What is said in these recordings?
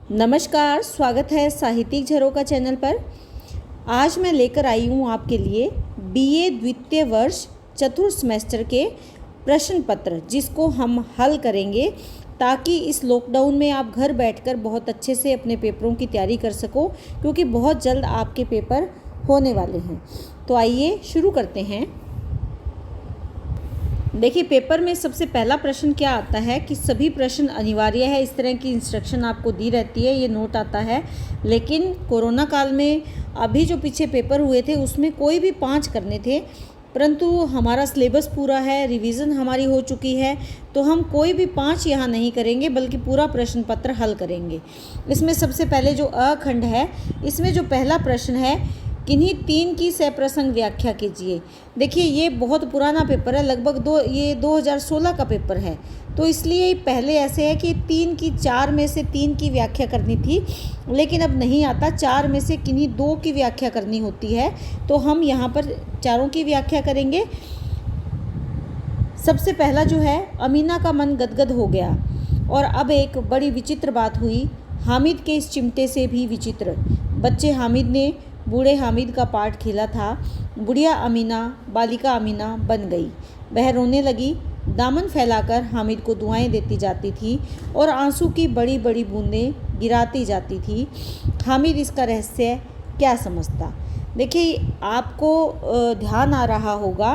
नमस्कार, स्वागत है साहित्यिक झरोका चैनल पर। आज मैं लेकर आई हूँ आपके लिए बीए द्वितीय वर्ष चतुर्थ सेमेस्टर के प्रश्न पत्र, जिसको हम हल करेंगे ताकि इस लॉकडाउन में आप घर बैठकर बहुत अच्छे से अपने पेपरों की तैयारी कर सको, क्योंकि बहुत जल्द आपके पेपर होने वाले हैं। तो आइए शुरू करते हैं। देखिए, पेपर में सबसे पहला प्रश्न क्या आता है कि सभी प्रश्न अनिवार्य है। इस तरह की इंस्ट्रक्शन आपको दी रहती है, ये नोट आता है। लेकिन कोरोना काल में अभी जो पीछे पेपर हुए थे उसमें कोई भी 5 करने थे, परंतु हमारा सिलेबस पूरा है, रिवीजन हमारी हो चुकी है, तो हम कोई भी 5 यहाँ नहीं करेंगे बल्कि पूरा प्रश्न पत्र हल करेंगे। इसमें सबसे पहले जो अखंड है, इसमें जो पहला प्रश्न है, किन्हीं 3 की सप्रसंग व्याख्या कीजिए। देखिए, ये बहुत पुराना पेपर है, लगभग ये 2016 का पेपर है, तो इसलिए पहले ऐसे है कि 4 में से 3 की व्याख्या करनी थी, लेकिन अब नहीं आता। 4 में से किन्हीं 2 की व्याख्या करनी होती है, तो हम यहाँ पर चारों की व्याख्या करेंगे। सबसे पहला जो है, अमीना का मन गदगद हो गया और अब एक बड़ी विचित्र बात हुई, हामिद के इस चिमटे से भी विचित्र। बच्चे हामिद ने बूढ़े हामिद का पार्ट खेला था। बुढ़िया अमीना बालिका अमीना बन गई। वह रोने लगी, दामन फैलाकर हामिद को दुआएं देती जाती थी और आंसू की बड़ी बड़ी बूंदें गिराती जाती थी। हामिद इसका रहस्य क्या समझता। देखिए, आपको ध्यान आ रहा होगा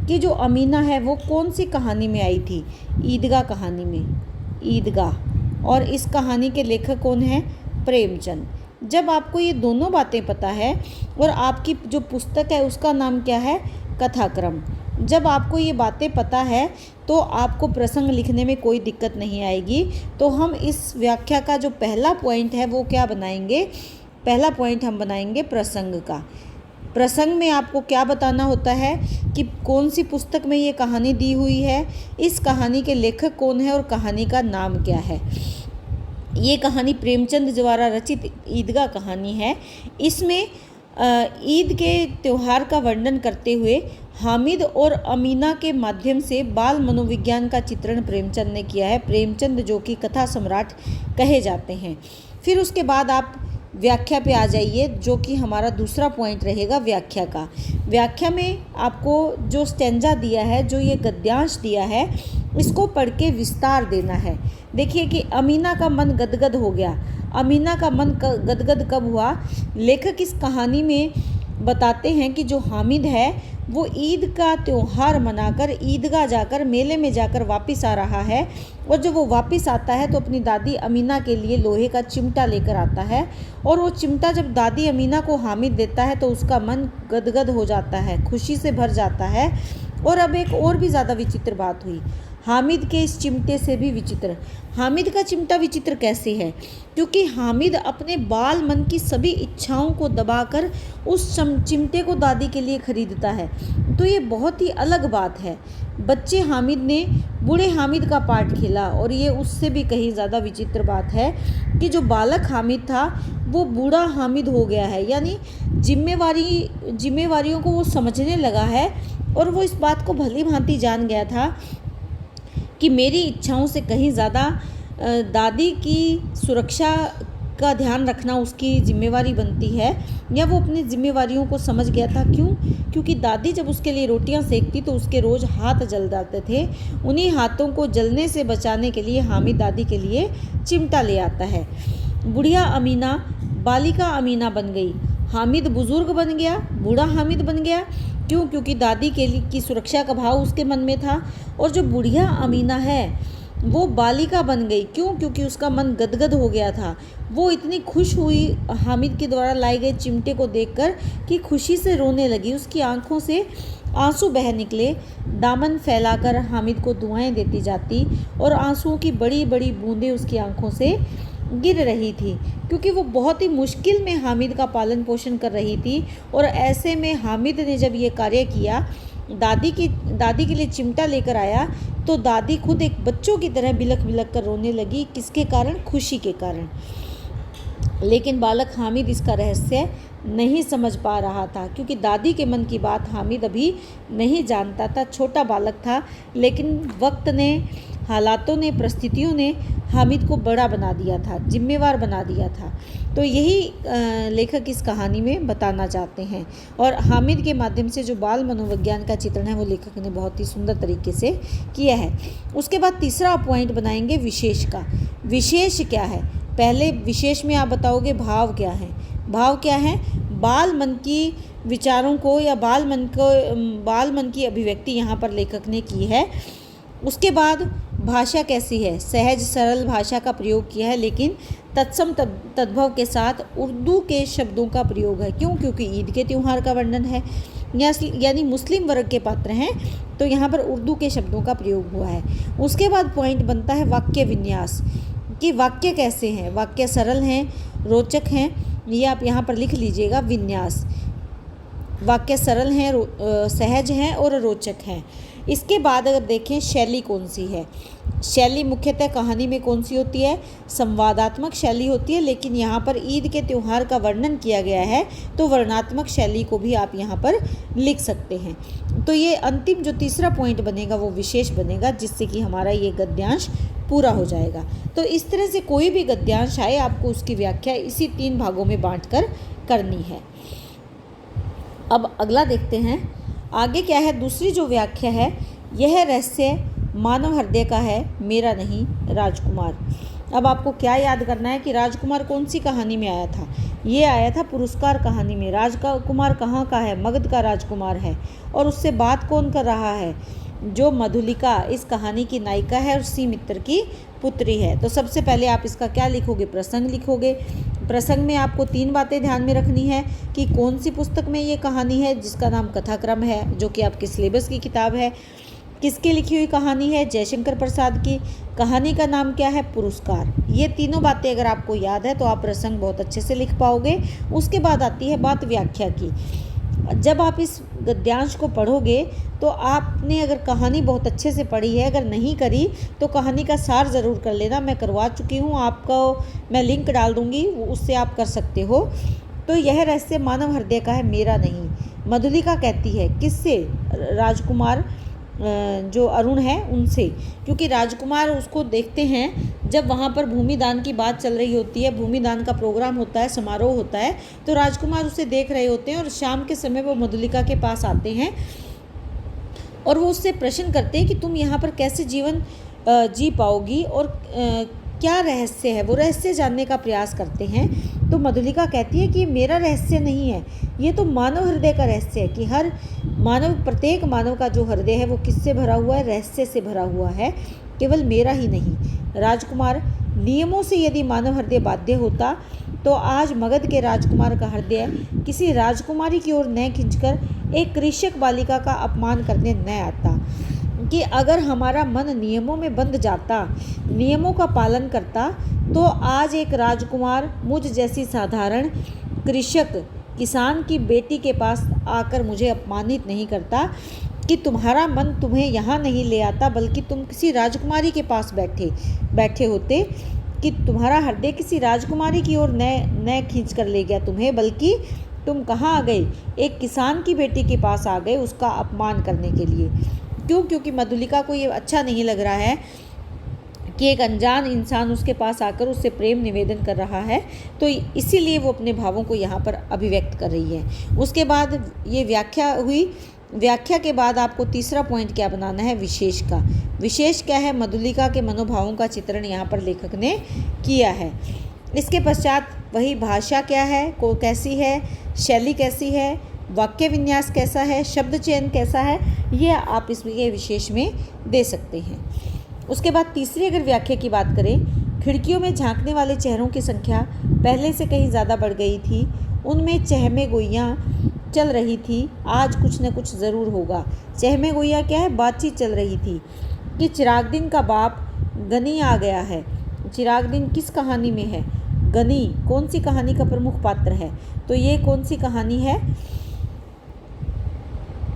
कि जो अमीना है वो कौन सी कहानी में आई थी? ईदगाह कहानी में, ईदगाह। और इस कहानी के लेखक कौन है? प्रेमचंद। जब आपको ये दोनों बातें पता है और आपकी जो पुस्तक है उसका नाम क्या है? कथाक्रम। जब आपको ये बातें पता है तो आपको प्रसंग लिखने में कोई दिक्कत नहीं आएगी। तो हम इस व्याख्या का जो पहला पॉइंट है वो क्या बनाएंगे? पहला पॉइंट हम बनाएंगे प्रसंग का। प्रसंग में आपको क्या बताना होता है कि कौन सी पुस्तक में ये कहानी दी हुई है, इस कहानी के लेखक कौन है और कहानी का नाम क्या है। ये कहानी प्रेमचंद द्वारा रचित ईदगाह कहानी है। इसमें ईद के त्यौहार का वर्णन करते हुए हामिद और अमीना के माध्यम से बाल मनोविज्ञान का चित्रण प्रेमचंद ने किया है। प्रेमचंद जो कि कथा सम्राट कहे जाते हैं। फिर उसके बाद आप व्याख्या पे आ जाइए, जो कि हमारा दूसरा पॉइंट रहेगा व्याख्या का। व्याख्या में आपको जो स्टेंजा दिया है, जो ये गद्यांश दिया है, इसको पढ़ के विस्तार देना है। देखिए कि अमीना का मन गदगद हो गया। अमीना का मन गदगद कब हुआ? लेखक इस कहानी में बताते हैं कि जो हामिद है वो ईद का त्यौहार मनाकर ईदगाह जाकर मेले में जाकर वापस आ रहा है, और जब वो वापस आता है तो अपनी दादी अमीना के लिए लोहे का चिमटा लेकर आता है, और वो चिमटा जब दादी अमीना को हामिद देता है तो उसका मन गदगद हो जाता है, खुशी से भर जाता है। और अब एक और भी ज़्यादा विचित्र बात हुई, हामिद के इस चिमटे से भी विचित्र। हामिद का चिमटा विचित्र कैसे है? क्योंकि हामिद अपने बाल मन की सभी इच्छाओं को दबाकर उस चिमटे को दादी के लिए खरीदता है, तो ये बहुत ही अलग बात है। बच्चे हामिद ने बूढ़े हामिद का पार्ट खेला, और ये उससे भी कहीं ज़्यादा विचित्र बात है कि जो बालक हामिद था वो बूढ़ा हामिद हो गया है, यानी जिम्मेवारियों को वो समझने लगा है, और वो इस बात को भली भांति जान गया था कि मेरी इच्छाओं से कहीं ज़्यादा दादी की सुरक्षा का ध्यान रखना उसकी जिम्मेवारी बनती है, या वो अपनी जिम्मेवारियों को समझ गया था। क्यों? क्योंकि दादी जब उसके लिए रोटियां सेकती तो उसके रोज़ हाथ जल जाते थे। उन्हीं हाथों को जलने से बचाने के लिए हामिद दादी के लिए चिमटा ले आता है। बुढ़िया अमीना बालिका अमीना बन गई। हामिद बुजुर्ग बन गया, बूढ़ा हामिद बन गया। क्यों? क्योंकि दादी के लिए की सुरक्षा का भाव उसके मन में था। और जो बुढ़िया अमीना है वो बालिका बन गई। क्यों? क्योंकि उसका मन गदगद हो गया था। वो इतनी खुश हुई हामिद के द्वारा लाए गए चिमटे को देखकर कि खुशी से रोने लगी। उसकी आंखों से आंसू बह निकले। दामन फैलाकर हामिद को दुआएं देती जाती, और आंसुओं की बड़ी बड़ी बूंदें उसकी आंखों से गिर रही थी, क्योंकि वो बहुत ही मुश्किल में हामिद का पालन पोषण कर रही थी। और ऐसे में हामिद ने जब ये कार्य किया, दादी के लिए चिमटा लेकर आया, तो दादी खुद एक बच्चों की तरह बिलख बिलख कर रोने लगी। किसके कारण? खुशी के कारण। लेकिन बालक हामिद इसका रहस्य नहीं समझ पा रहा था, क्योंकि दादी के मन की बात हामिद अभी नहीं जानता था, छोटा बालक था। लेकिन वक्त ने हालातों ने, परिस्थितियों ने हामिद को बड़ा बना दिया था, जिम्मेवार बना दिया था। तो यही लेखक इस कहानी में बताना चाहते हैं। और हामिद के माध्यम से जो बाल मनोविज्ञान का चित्रण है वो लेखक ने बहुत ही सुंदर तरीके से किया है। उसके बाद तीसरा पॉइंट बनाएंगे विशेष का। विशेष क्या है? पहले विशेष में आप बताओगे भाव क्या है। भाव क्या है? बाल मन की विचारों को या बाल मन की अभिव्यक्ति यहाँ पर लेखक ने की है। उसके बाद भाषा कैसी है? सहज सरल भाषा का प्रयोग किया है, लेकिन तत्सम तद्भव के साथ उर्दू के शब्दों का प्रयोग है। क्यों? क्योंकि ईद के त्यौहार का वर्णन है, यानी मुस्लिम वर्ग के पात्र हैं, तो यहाँ पर उर्दू के शब्दों का प्रयोग हुआ है। उसके बाद पॉइंट बनता है वाक्य विन्यास, कि वाक्य कैसे हैं। वाक्य सरल हैं, रोचक हैं, ये आप यहाँ पर लिख लीजिएगा। विन्यास, वाक्य सरल हैं, सहज हैं और रोचक हैं। इसके बाद अगर देखें शैली कौन सी है। शैली मुख्यतः कहानी में कौन सी होती है? संवादात्मक शैली होती है, लेकिन यहाँ पर ईद के त्यौहार का वर्णन किया गया है, तो वर्णनात्मक शैली को भी आप यहाँ पर लिख सकते हैं। तो ये अंतिम जो तीसरा पॉइंट बनेगा वो विशेष बनेगा, जिससे कि हमारा ये गद्यांश पूरा हो जाएगा। तो इस तरह से कोई भी गद्यांश आए, आपको उसकी व्याख्या इसी 3 भागों में बांटकर करनी है। अब अगला देखते हैं आगे क्या है। दूसरी जो व्याख्या है, यह रहस्य मानव हृदय का है, मेरा नहीं, राजकुमार। अब आपको क्या याद करना है कि राजकुमार कौन सी कहानी में आया था? ये आया था पुरस्कार कहानी में। राजकुमार कहाँ का है? मगध का राजकुमार है। और उससे बात कौन कर रहा है? जो मधुलिका इस कहानी की नायिका है और सी मित्र की पुत्री है। तो सबसे पहले आप इसका क्या लिखोगे? प्रसंग लिखोगे। प्रसंग में आपको 3 बातें ध्यान में रखनी है कि कौन सी पुस्तक में ये कहानी है, जिसका नाम कथाक्रम है, जो कि आपके सिलेबस की किताब है। किसकी लिखी हुई कहानी है? जयशंकर प्रसाद की। कहानी का नाम क्या है? पुरस्कार। ये तीनों बातें अगर आपको याद है तो आप प्रसंग बहुत अच्छे से लिख पाओगे। उसके बाद आती है बात व्याख्या की। जब आप इस गद्यांश को पढ़ोगे तो आपने अगर कहानी बहुत अच्छे से पढ़ी है, अगर नहीं करी तो कहानी का सार ज़रूर कर लेना। मैं करवा चुकी हूँ, आपको मैं लिंक डाल दूँगी, उससे आप कर सकते हो। तो यह रहस्य मानव हृदय का है, मेरा नहीं। मधुलिका कहती है किससे? राजकुमार जो अरुण है उनसे, क्योंकि राजकुमार उसको देखते हैं जब वहाँ पर भूमिदान की बात चल रही होती है, भूमिदान का प्रोग्राम होता है, समारोह होता है, तो राजकुमार उसे देख रहे होते हैं और शाम के समय वो मधुलिका के पास आते हैं और वो उससे प्रश्न करते हैं कि तुम यहाँ पर कैसे जीवन जी पाओगी और क्या रहस्य है। वो रहस्य जानने का प्रयास करते हैं। तो मधुलिका कहती है कि ये मेरा रहस्य नहीं है, ये तो मानव हृदय का रहस्य है, कि हर मानव, प्रत्येक मानव का जो हृदय है वो किससे भरा हुआ है? रहस्य से भरा हुआ है, केवल मेरा ही नहीं। राजकुमार, नियमों से यदि मानव हृदय बाध्य होता तो आज मगध के राजकुमार का हृदय किसी राजकुमारी की ओर न खींचकर एक कृषक बालिका का अपमान करने न आता। कि अगर हमारा मन नियमों में बंध जाता, नियमों का पालन करता, तो आज एक राजकुमार मुझ जैसी साधारण कृषक किसान की बेटी के पास आकर मुझे अपमानित नहीं करता, कि तुम्हारा मन तुम्हें यहाँ नहीं ले आता, बल्कि तुम किसी राजकुमारी के पास बैठे होते, कि तुम्हारा हृदय किसी राजकुमारी की ओर न खींच कर ले गया तुम्हें, बल्कि तुम कहाँ आ गए? एक किसान की बेटी के पास आ गए, उसका अपमान करने के लिए। क्यों? क्योंकि मधुलिका को ये अच्छा नहीं लग रहा है कि एक अनजान इंसान उसके पास आकर उससे प्रेम निवेदन कर रहा है, तो इसीलिए वो अपने भावों को यहाँ पर अभिव्यक्त कर रही है। उसके बाद ये व्याख्या हुई। व्याख्या के बाद आपको तीसरा पॉइंट क्या बनाना है? विशेष का। विशेष क्या है? मधुलिका के मनोभावों का चित्रण यहाँ पर लेखक ने किया है। इसके पश्चात वही भाषा क्या है, को कैसी है, शैली कैसी है, वाक्य विन्यास कैसा है, शब्द चयन कैसा है, ये आप इसके विशेष में दे सकते हैं। उसके बाद तीसरी अगर व्याख्या की बात करें, खिड़कियों में झांकने वाले चेहरों की संख्या पहले से कहीं ज़्यादा बढ़ गई थी, उनमें चहमे गोइयाँ चल रही थी, आज कुछ न कुछ ज़रूर होगा। चहमे गोइयाँ क्या है? बातचीत चल रही थी कि चिरागदीन का बाप गनी आ गया है। चिरागदीन किस कहानी में है? गनी कौन सी कहानी का प्रमुख पात्र है? तो ये कौन सी कहानी है?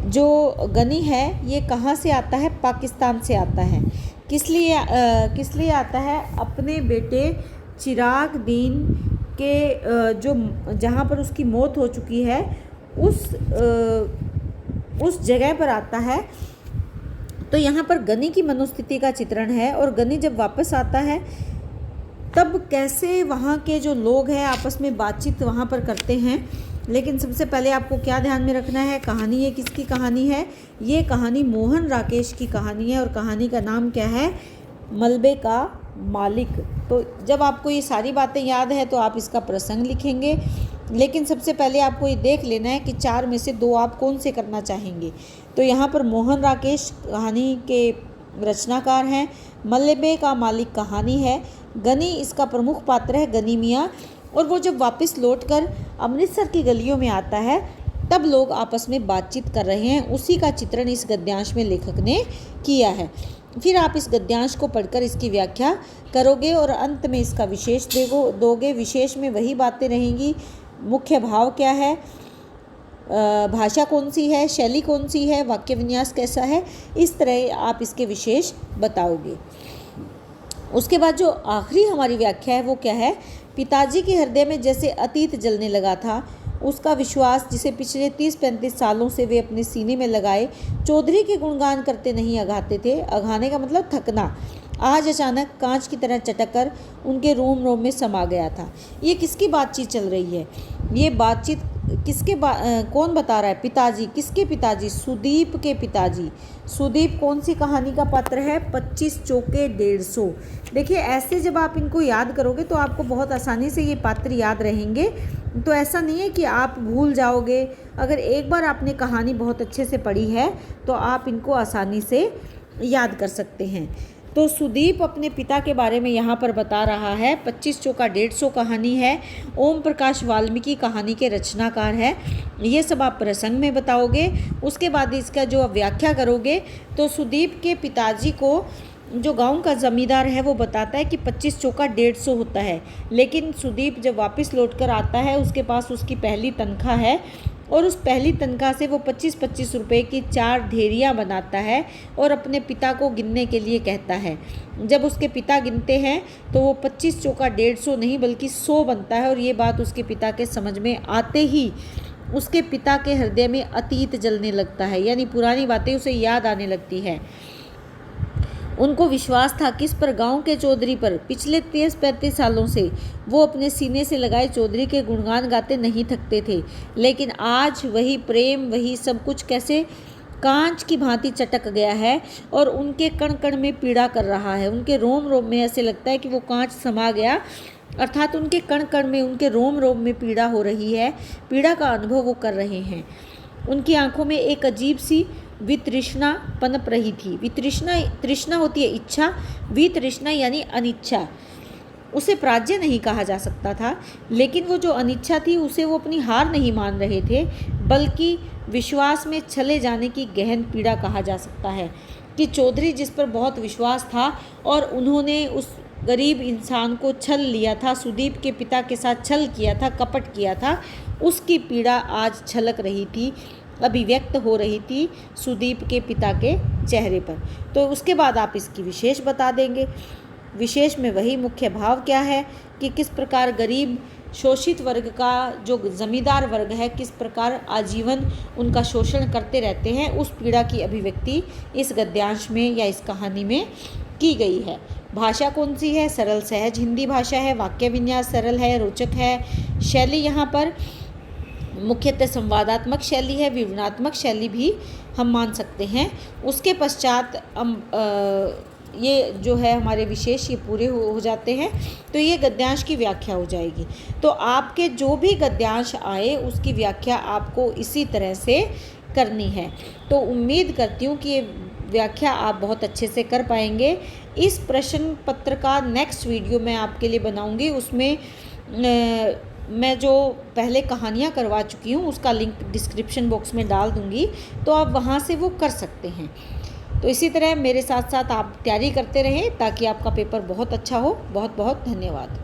जो गनी है ये कहाँ से आता है? पाकिस्तान से आता है। किस लिए आता है? अपने बेटे चिरागदीन के जहाँ पर उसकी मौत हो चुकी है उस जगह पर आता है। तो यहाँ पर गनी की मनोस्थिति का चित्रण है, और गनी जब वापस आता है तब कैसे वहाँ के जो लोग हैं आपस में बातचीत वहाँ पर करते हैं। लेकिन सबसे पहले आपको क्या ध्यान में रखना है, कहानी ये किसकी कहानी है? ये कहानी मोहन राकेश की कहानी है, और कहानी का नाम क्या है? मलबे का मालिक। तो जब आपको ये सारी बातें याद है तो आप इसका प्रसंग लिखेंगे, लेकिन सबसे पहले आपको ये देख लेना है कि 4 में से 2 आप कौन से करना चाहेंगे। तो यहाँ पर मोहन राकेश कहानी के रचनाकार हैं, मलबे का मालिक कहानी है, गनी इसका प्रमुख पात्र है, गनी मियाँ। और वो जब वापस लौटकर अमृतसर की गलियों में आता है तब लोग आपस में बातचीत कर रहे हैं, उसी का चित्रण इस गद्यांश में लेखक ने किया है। फिर आप इस गद्यांश को पढ़कर इसकी व्याख्या करोगे और अंत में इसका विशेष दोगे। विशेष में वही बातें रहेंगी, मुख्य भाव क्या है, भाषा कौन सी है, शैली कौन सी है, वाक्य विन्यास कैसा है, इस तरह आप इसके विशेष बताओगे। उसके बाद जो आखिरी हमारी व्याख्या है वो क्या है? पिताजी के हृदय में जैसे अतीत जलने लगा था, उसका विश्वास जिसे पिछले 30-35 सालों से वे अपने सीने में लगाए चौधरी के गुणगान करते नहीं अघाते थे, अघाने का मतलब थकना, आज अचानक कांच की तरह चटक कर उनके रोम रोम में समा गया था। ये किसकी बातचीत चल रही है? ये बातचीत कौन बता रहा है? पिताजी। किसके पिताजी? सुदीप के पिताजी। सुदीप कौन सी कहानी का पात्र है? 25 चौके 150। देखिए, ऐसे जब आप इनको याद करोगे तो आपको बहुत आसानी से ये पात्र याद रहेंगे। तो ऐसा नहीं है कि आप भूल जाओगे। अगर एक बार आपने कहानी बहुत अच्छे से पढ़ी है तो आप इनको आसानी से याद कर सकते हैं। तो सुदीप अपने पिता के बारे में यहाँ पर बता रहा है। 25 चौका 150 कहानी है, ओम प्रकाश वाल्मीकि कहानी के रचनाकार है। ये सब आप प्रसंग में बताओगे। उसके बाद इसका जो आप व्याख्या करोगे तो सुदीप के पिताजी को जो गांव का ज़मींदार है वो बताता है कि 25 चौका 150 होता है, लेकिन सुदीप जब वापस लौट कर आता है उसके पास उसकी पहली तनख्वाह है, और उस पहली तनख्वाह से वो 25-25 रुपए की 4 ढेरियाँ बनाता है और अपने पिता को गिनने के लिए कहता है। जब उसके पिता गिनते हैं तो वो 25 चौका 150 नहीं बल्कि 100 बनता है, और ये बात उसके पिता के समझ में आते ही उसके पिता के हृदय में अतीत जलने लगता है, यानी पुरानी बातें उसे याद आने लगती है। उनको विश्वास था किस पर? गांव के चौधरी पर। पिछले 30-35 सालों से वो अपने सीने से लगाए चौधरी के गुणगान गाते नहीं थकते थे, लेकिन आज वही प्रेम, वही सब कुछ कैसे कांच की भांति चटक गया है और उनके कण कण में पीड़ा कर रहा है। उनके रोम रोम में ऐसे लगता है कि वो कांच समा गया, अर्थात उनके कण कण में, उनके रोम रोम में पीड़ा हो रही है, पीड़ा का अनुभव वो कर रहे हैं। उनकी आंखों में एक अजीब सी वितृष्णा पनप रही थी। तृष्णा होती है इच्छा, वितृष्णा यानी अनिच्छा। उसे प्राज्य नहीं कहा जा सकता था, लेकिन वो जो अनिच्छा थी उसे वो अपनी हार नहीं मान रहे थे, बल्कि विश्वास में छले जाने की गहन पीड़ा कहा जा सकता है कि चौधरी जिस पर बहुत विश्वास था और उन्होंने उस गरीब इंसान को छल लिया था, सुदीप के पिता के साथ छल किया था, कपट किया था, उसकी पीड़ा आज छलक रही थी, अभिव्यक्त हो रही थी सुदीप के पिता के चेहरे पर। तो उसके बाद आप इसकी विशेष बता देंगे। विशेष में वही मुख्य भाव क्या है कि किस प्रकार गरीब शोषित वर्ग का जो जमींदार वर्ग है किस प्रकार आजीवन उनका शोषण करते रहते हैं, उस पीड़ा की अभिव्यक्ति इस गद्यांश में या इस कहानी में की गई है। भाषा कौन सी है? सरल सहज हिंदी भाषा है। वाक्य विन्यास सरल है, रोचक है। शैली यहाँ पर मुख्यतः संवादात्मक शैली है, विवरणात्मक शैली भी हम मान सकते हैं। उसके पश्चात ये जो है हमारे विशेष ये पूरे हो जाते हैं, तो ये गद्यांश की व्याख्या हो जाएगी। तो आपके जो भी गद्यांश आए उसकी व्याख्या आपको इसी तरह से करनी है। तो उम्मीद करती हूँ कि ये व्याख्या आप बहुत अच्छे से कर पाएंगे। इस प्रश्न पत्र का नेक्स्ट वीडियो मैं आपके लिए बनाऊँगी, उसमें मैं जो पहले कहानियाँ करवा चुकी हूँ उसका लिंक डिस्क्रिप्शन बॉक्स में डाल दूँगी, तो आप वहाँ से वो कर सकते हैं। तो इसी तरह मेरे साथ साथ आप तैयारी करते रहें ताकि आपका पेपर बहुत अच्छा हो। बहुत बहुत धन्यवाद।